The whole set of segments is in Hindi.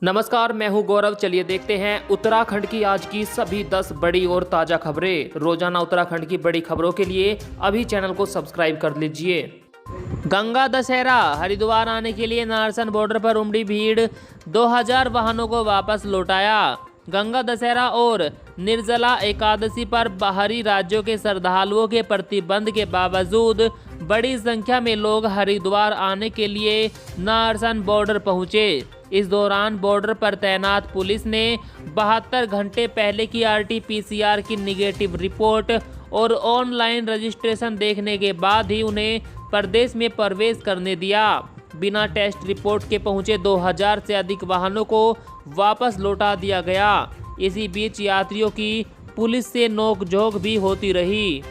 नमस्कार, मैं हूं गौरव। चलिए देखते हैं उत्तराखंड की आज की सभी 10 बड़ी और ताज़ा खबरें। रोजाना उत्तराखंड की बड़ी खबरों के लिए अभी चैनल को सब्सक्राइब कर लीजिए। गंगा दशहरा, हरिद्वार आने के लिए नारसन बॉर्डर पर उमड़ी भीड़, 2000 वाहनों को वापस लौटाया। गंगा दशहरा और निर्जला एकादशी पर बाहरी राज्यों के श्रद्धालुओं के प्रतिबंध के बावजूद बड़ी संख्या में लोग हरिद्वार आने के लिए नारसन बॉर्डर पहुंचे। इस दौरान बॉर्डर पर तैनात पुलिस ने 72 घंटे पहले की RT-PCR की निगेटिव रिपोर्ट और ऑनलाइन रजिस्ट्रेशन देखने के बाद ही उन्हें प्रदेश में प्रवेश करने दिया। बिना टेस्ट रिपोर्ट के पहुंचे 2000 से अधिक वाहनों को वापस लौटा दिया गया। इसी बीच यात्रियों की पुलिस से नोकझोंक भी होती रही।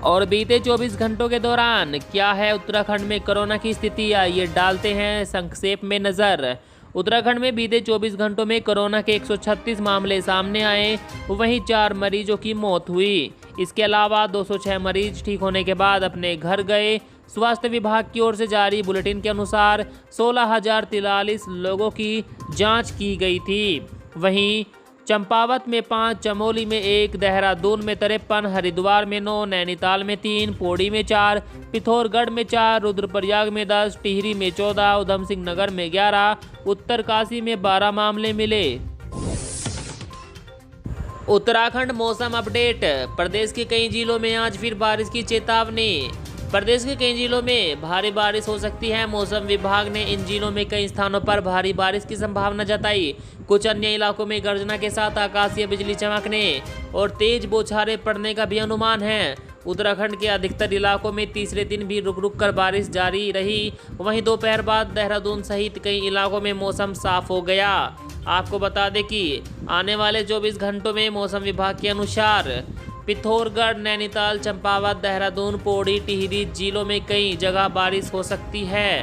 और बीते 24 घंटों के दौरान क्या है उत्तराखंड में कोरोना की स्थिति, ये डालते हैं संक्षेप में नज़र। उत्तराखंड में बीते 24 घंटों में कोरोना के 136 मामले सामने आए, वहीं 4 मरीजों की मौत हुई। इसके अलावा 206 मरीज ठीक होने के बाद अपने घर गए। स्वास्थ्य विभाग की ओर से जारी बुलेटिन के अनुसार 16,043 लोगों की जांच की गई थी। वहीं चंपावत में 5, चमोली में 1, देहरादून में 53, हरिद्वार में 9, नैनीताल में 3, पौड़ी में 4, पिथौरगढ़ में 4, रुद्रप्रयाग में 10, टिहरी में 14, उधम सिंह नगर में 11, उत्तरकाशी में 12 मामले मिले। उत्तराखंड मौसम अपडेट। प्रदेश के कई जिलों में आज फिर बारिश की चेतावनी। प्रदेश के कई जिलों में भारी बारिश हो सकती है। मौसम विभाग ने इन जिलों में कई स्थानों पर भारी बारिश की संभावना जताई। कुछ अन्य इलाकों में गर्जना के साथ आकाशीय बिजली चमकने और तेज बौछारें पड़ने का भी अनुमान है। उत्तराखंड के अधिकतर इलाकों में तीसरे दिन भी रुक रुक कर बारिश जारी रही। वहीं दोपहर बाद देहरादून सहित कई इलाकों में मौसम साफ हो गया। आपको बता दें कि आने वाले 24 घंटों में मौसम विभाग के अनुसार पिथौरगढ़, नैनीताल, चंपावत, देहरादून, पौड़ी, टिहरी जिलों में कई जगह बारिश हो सकती है।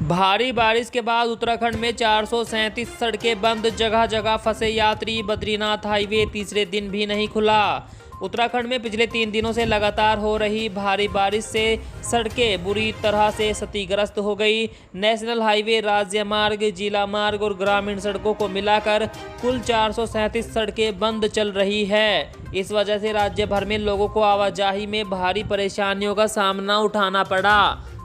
भारी बारिश के बाद उत्तराखंड में 437 सड़कें बंद, जगह जगह फंसे यात्री। बद्रीनाथ हाईवे तीसरे दिन भी नहीं खुला। उत्तराखंड में पिछले 3 दिनों से लगातार हो रही भारी बारिश से सड़कें बुरी तरह से क्षतिग्रस्त हो गई। नेशनल हाईवे, राज्य मार्ग, जिला मार्ग और ग्रामीण सड़कों को मिलाकर कुल 437 सड़कें बंद चल रही है। इस वजह से राज्य भर में लोगों को आवाजाही में भारी परेशानियों का सामना उठाना पड़ा।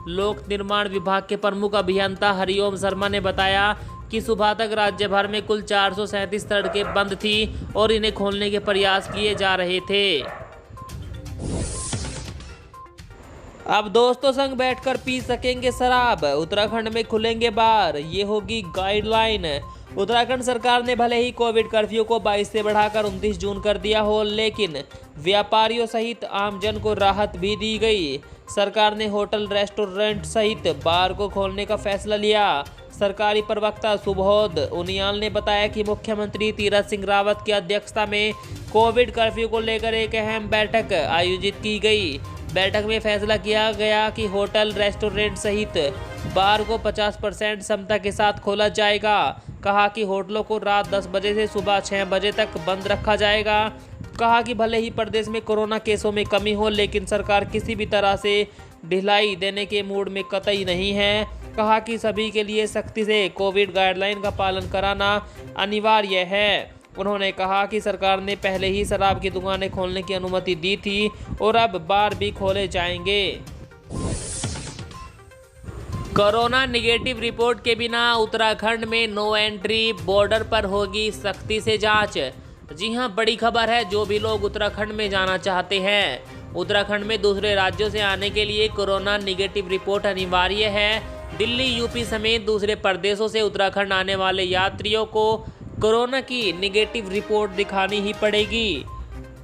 लोक निर्माण विभाग के प्रमुख अभियंता हरिओम शर्मा ने बताया कि सुबह तक राज्य भर में कुल 437 सड़कें बंद थी और इन्हें खोलने के प्रयास किए जा रहे थे। अब दोस्तों संग बैठकर पी सकेंगे शराब, उत्तराखंड में खुलेंगे बार, ये होगी गाइडलाइन। उत्तराखंड सरकार ने भले ही कोविड कर्फ्यू को 22 से बढ़ाकर 29 जून कर दिया हो, लेकिन व्यापारियों सहित आमजन को राहत भी दी गई। सरकार ने होटल, रेस्टोरेंट सहित बार को खोलने का फैसला लिया। सरकारी प्रवक्ता सुबोध उनियाल ने बताया कि मुख्यमंत्री तीरथ सिंह रावत की अध्यक्षता में कोविड कर्फ्यू को लेकर एक अहम बैठक आयोजित की गई। बैठक में फैसला किया गया कि होटल, रेस्टोरेंट सहित बार को 50% क्षमता के साथ खोला जाएगा। कहा कि होटलों को रात 10 बजे से सुबह 6 बजे तक बंद रखा जाएगा। कहा कि भले ही प्रदेश में कोरोना केसों में कमी हो, लेकिन सरकार किसी भी तरह से ढिलाई देने के मूड में कतई नहीं है। कहा कि सभी के लिए सख्ती से कोविड गाइडलाइन का पालन कराना अनिवार्य है। उन्होंने कहा कि सरकार ने पहले ही शराब की दुकानें खोलने की अनुमति दी थी और अब बार भी खोले जाएंगे। कोरोना निगेटिव रिपोर्ट के बिना उत्तराखंड में नो एंट्री, बॉर्डर पर होगी सख्ती से जांच। जी हां, बड़ी खबर है। जो भी लोग उत्तराखंड में जाना चाहते हैं, उत्तराखंड में दूसरे राज्यों से आने के लिए कोरोना निगेटिव रिपोर्ट अनिवार्य है। दिल्ली, यूपी समेत दूसरे प्रदेशों से उत्तराखंड आने वाले यात्रियों को कोरोना की निगेटिव रिपोर्ट दिखानी ही पड़ेगी।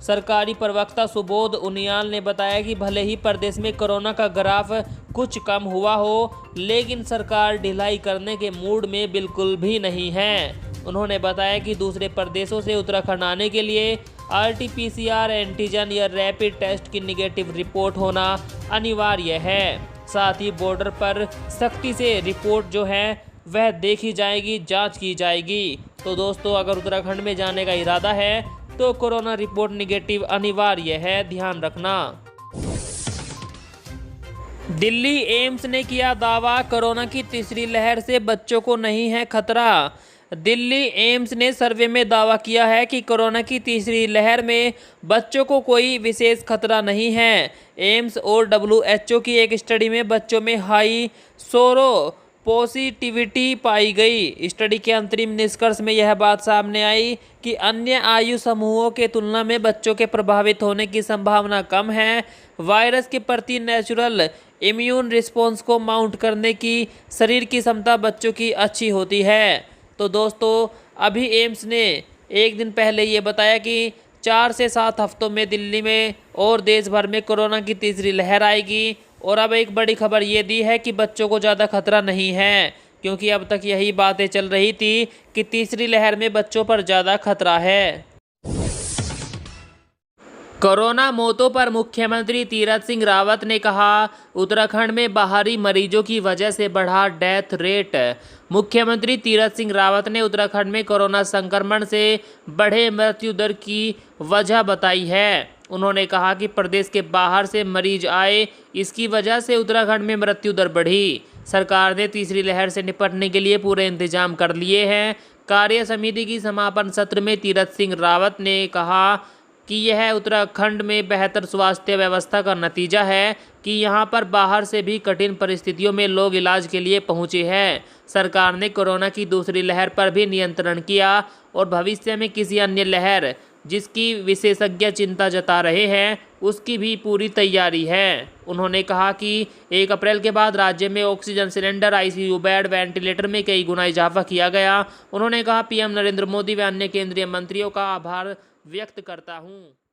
सरकारी प्रवक्ता सुबोध उनियाल ने बताया कि भले ही प्रदेश में कोरोना का ग्राफ कुछ कम हुआ हो, लेकिन सरकार ढिलाई करने के मूड में बिल्कुल भी नहीं है। उन्होंने बताया कि दूसरे प्रदेशों से उत्तराखंड आने के लिए RT-PCR, एंटीजन या रैपिड टेस्ट की निगेटिव रिपोर्ट होना अनिवार्य है। साथ ही बॉर्डर पर सख्ती से रिपोर्ट जो है वह देखी जाएगी, जांच की जाएगी। तो दोस्तों, अगर उत्तराखंड में जाने का इरादा है तो कोरोना रिपोर्ट निगेटिव अनिवार्य है, ध्यान रखना। दिल्ली एम्स ने किया दावा, कोरोना की तीसरी लहर से बच्चों को नहीं है खतरा। दिल्ली एम्स ने सर्वे में दावा किया है कि कोरोना की तीसरी लहर में बच्चों को कोई विशेष खतरा नहीं है। एम्स और WHO की एक स्टडी में बच्चों में हाई सोरो पॉजिटिविटी पाई गई। स्टडी के अंतरिम निष्कर्ष में यह बात सामने आई कि अन्य आयु समूहों के तुलना में बच्चों के प्रभावित होने की संभावना कम है। वायरस के प्रति नेचुरल इम्यून रिस्पॉन्स को माउंट करने की शरीर की क्षमता बच्चों की अच्छी होती है। तो दोस्तों, अभी एम्स ने एक दिन पहले ये बताया कि 4 से 7 हफ्तों में दिल्ली में और देश भर में कोरोना की तीसरी लहर आएगी। और अब एक बड़ी खबर ये दी है कि बच्चों को ज़्यादा खतरा नहीं है, क्योंकि अब तक यही बातें चल रही थी कि तीसरी लहर में बच्चों पर ज़्यादा खतरा है। कोरोना मौतों पर मुख्यमंत्री तीरथ सिंह रावत ने कहा, उत्तराखंड में बाहरी मरीजों की वजह से बढ़ा डेथ रेट। मुख्यमंत्री तीरथ सिंह रावत ने उत्तराखंड में कोरोना संक्रमण से बढ़े मृत्यु दर की वजह बताई है। उन्होंने कहा कि प्रदेश के बाहर से मरीज आए, इसकी वजह से उत्तराखंड में मृत्यु दर बढ़ी। सरकार ने तीसरी लहर से निपटने के लिए पूरे इंतजाम कर लिए हैं। कार्य समिति की समापन सत्र में तीरथ सिंह रावत ने कहा कि यह उत्तराखंड में बेहतर स्वास्थ्य व्यवस्था का नतीजा है कि यहां पर बाहर से भी कठिन परिस्थितियों में लोग इलाज के लिए पहुंचे हैं। सरकार ने कोरोना की दूसरी लहर पर भी नियंत्रण किया और भविष्य में किसी अन्य लहर जिसकी विशेषज्ञ चिंता जता रहे हैं, उसकी भी पूरी तैयारी है। उन्होंने कहा कि 1 अप्रैल के बाद राज्य में oxygen cylinder, ICU bed, ventilator में कई गुना इजाफा किया गया। उन्होंने कहा, PM नरेंद्र मोदी व अन्य केंद्रीय मंत्रियों का आभार व्यक्त करता हूं।